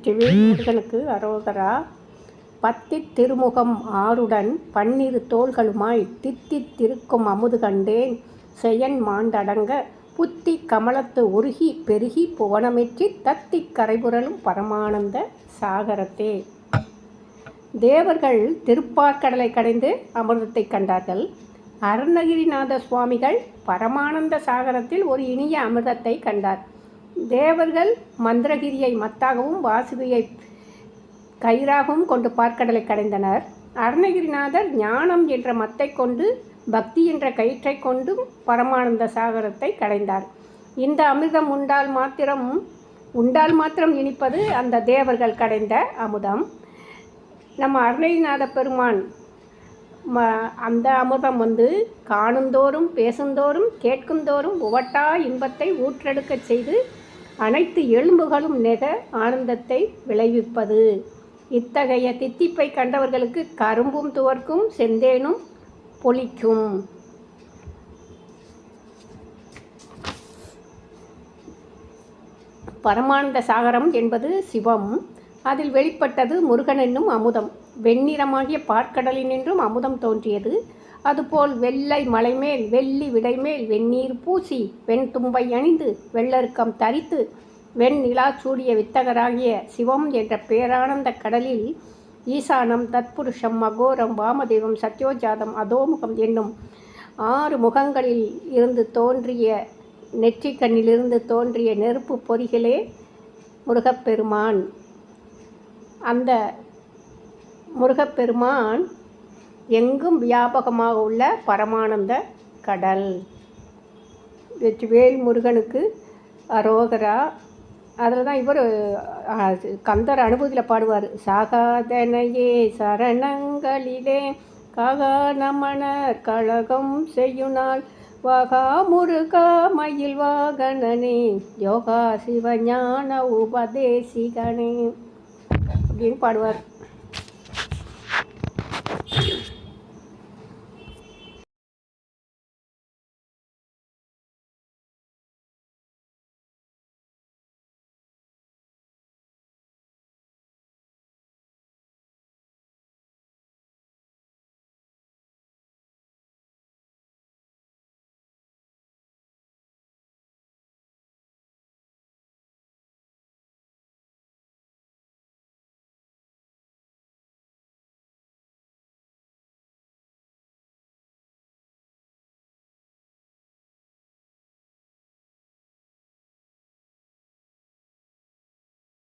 வெற்றிவேல் முருகனுக்கு அரோகரா. பத்தித் திருமுகம் ஆறுடன் பன்னிரு தோள்களுமாய் தித்தித் திருக்கும் அமுது கண்டேன் செயன் மாண்டடங்க புத்தி கமலத்து உருகி பெருகி புவனமெற்றி தத்திக் கரைபுரலும் பரமானந்த சாகரத்தே. தேவர்கள் திருப்பார்கடலை கடைந்து அமிர்தத்தை கண்டார்கள். அருணகிரிநாத சுவாமிகள் பரமானந்த சாகரத்தில் ஒரு இனிய அமிர்தத்தை கண்டார். தேவர்கள் மந்திரகிரியை மத்தாகவும் வாசுகியை கயிறாகவும் கொண்டு பார்க்கடலை கடைந்தனர். அருணகிரிநாதர் ஞானம் என்ற மத்தை கொண்டு பக்தி என்ற கயிற்றை கொண்டும் பரமானந்த சாகரத்தை கடைந்தார். இந்த அமிர்தம் உண்டால் மாத்திரம் இனிப்பது அந்த தேவர்கள் கடைந்த அமுதம். நம்ம அருணகிரிநாத பெருமான் அந்த அமுதம் காணுந்தோறும் பேசுந்தோறும் கேட்குந்தோறும் உவட்டா இன்பத்தை ஊற்றெடுக்கச் செய்து அனைத்து எலும்புகளும் நெக ஆனந்தத்தை விளைவிப்பது. இத்தகைய தித்திப்பை கண்டவர்களுக்கு கரும்பும் துவர்க்கும் செந்தேனும் பொலிக்கும். பரமானந்த சாகரம் என்பது சிவம். அதில் வெளிப்பட்டது முருகன் என்னும் அமுதம். வெண்ணிறமாகிய பார்க்கடலினின்றும் அமுதம் தோன்றியது. அதுபோல் வெள்ளை மலைமேல் வெள்ளி விடைமேல் வெந்நீர் பூசி வெண் தும்பை அணிந்து வெள்ளருக்கம் தரித்து வெண் நிலா சூடிய வித்தகராகிய சிவம் என்ற பேரானந்த கடலில் ஈசானம் தத்புருஷம் அகோரம் வாமதேவம் சத்யோஜாதம் அதோமுகம் என்னும் 6 முகங்களில் இருந்து தோன்றிய நெற்றிக்கண்ணிலிருந்து தோன்றிய நெருப்பு பொறிகளே முருகப்பெருமான். அந்த முருகப்பெருமான் எங்கும் வியாபகமாக உள்ள பரமானந்த கடல். வெற்றிவேல் முருகனுக்கு அரோகரா. அதில் தான் இவர் கந்தர் அனுபூதியில் பாடுவார். சாகாதனையே சரணங்களிலே காகா நமனர் கழகம் செய்யுநாள் வாகா முருகா மயில் வாகனனே யோகா சிவஞான உபதேசிகனே அப்படின்னு பாடுவார்.